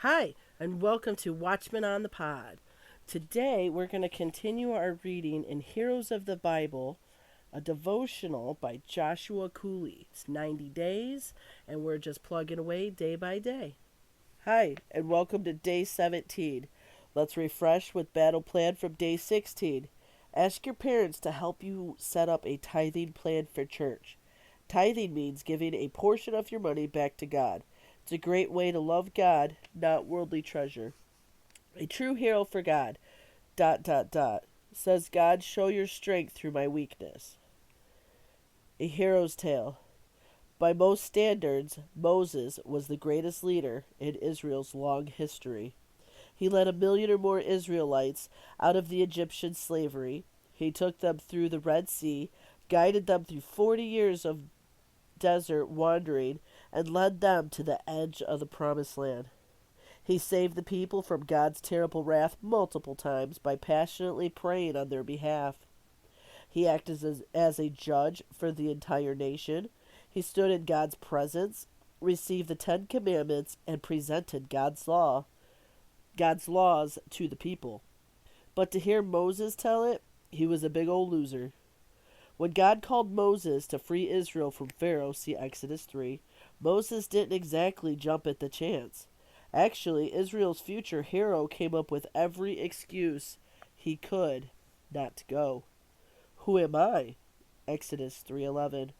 Hi, and welcome to Watchmen on the Pod. Today we're going to continue our reading in Heroes of the Bible, a devotional by Joshua Cooley. It's 90 days, and we're just plugging away day by day. Hi, and welcome to day 17. Let's refresh with battle plan from day 16. Ask your parents to help you set up a tithing plan for church. Tithing means giving a portion of your money back to God. It's a great way to love God, not worldly treasure. A true hero for God, says God, show your strength through my weakness. A hero's tale. By most standards, Moses was the greatest leader in Israel's long history. He led 1 million or more Israelites out of the Egyptian slavery. He took them through the Red Sea, guided them through 40 years of desert wandering, and led them to the edge of the promised land. He saved the people from God's terrible wrath multiple times by passionately praying on their behalf. He acted as a judge for the entire nation. He stood in God's presence, received the 10 Commandments, and presented God's laws to the people. But to hear Moses tell it, he was a big old loser. When God called Moses to free Israel from Pharaoh, see Exodus 3, Moses didn't exactly jump at the chance. Actually, Israel's future hero came up with every excuse he could not to go. Who am I? Exodus 3:11.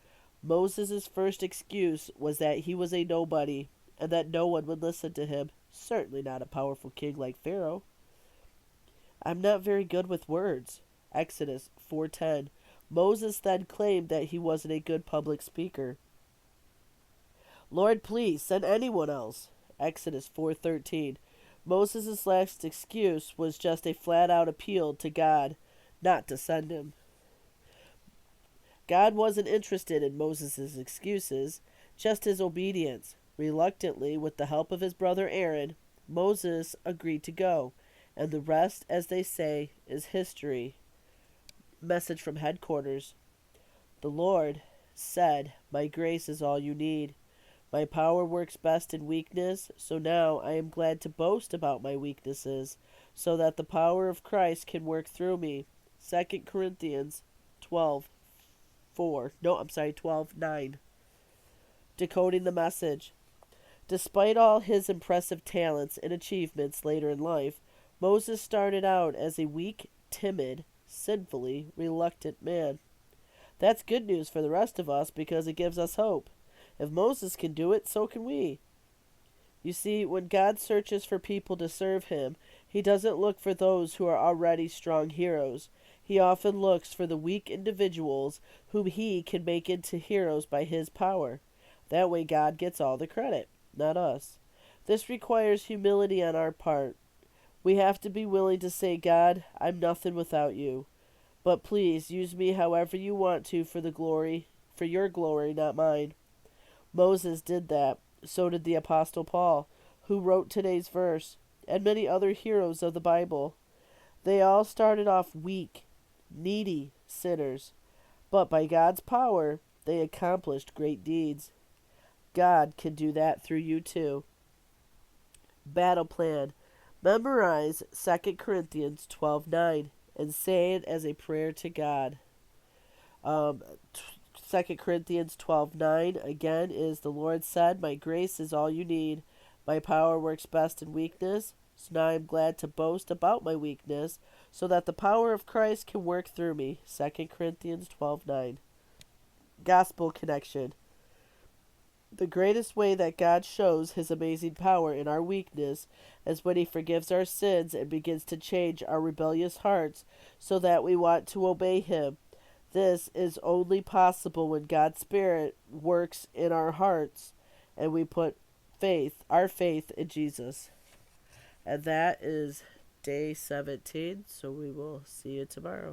Moses' first excuse was that he was a nobody and that no one would listen to him, certainly not a powerful king like Pharaoh. I'm not very good with words. Exodus 4:10. Moses then claimed that he wasn't a good public speaker. Lord, please send anyone else. Exodus 4:13. Moses' last excuse was just a flat-out appeal to God not to send him. God wasn't interested in Moses' excuses, just his obedience. Reluctantly, with the help of his brother Aaron, Moses agreed to go, and the rest, as they say, is history. Message from headquarters. The Lord said, "My grace is all you need. My power works best in weakness, so now I am glad to boast about my weaknesses, so that the power of Christ can work through me." 2 Corinthians 12:9. Decoding the message. Despite all his impressive talents and achievements later in life, Moses started out as a weak, timid, sinfully reluctant man. That's good news for the rest of us because it gives us hope. If Moses can do it, so can we. You see, when God searches for people to serve him, he doesn't look for those who are already strong heroes. He often looks for the weak individuals whom he can make into heroes by his power. That way God gets all the credit, not us. This requires humility on our part. We have to be willing to say, God, I'm nothing without you. But please use me however you want to for your glory, not mine. Moses did that. So did the Apostle Paul, who wrote today's verse, and many other heroes of the Bible. They all started off weak, needy sinners, but by God's power, they accomplished great deeds. God can do that through you too. Battle plan. Memorize 2 Corinthians 12:9 and say it as a prayer to God. 2 Corinthians 12:9 again is, the Lord said, "My grace is all you need. My power works best in weakness. So now I am glad to boast about my weakness, so that the power of Christ can work through me." 2 Corinthians 12:9. Gospel connection. The greatest way that God shows his amazing power in our weakness is when he forgives our sins and begins to change our rebellious hearts so that we want to obey him. This is only possible when God's Spirit works in our hearts and we put our faith in Jesus. And that is day 17, so we will see you tomorrow.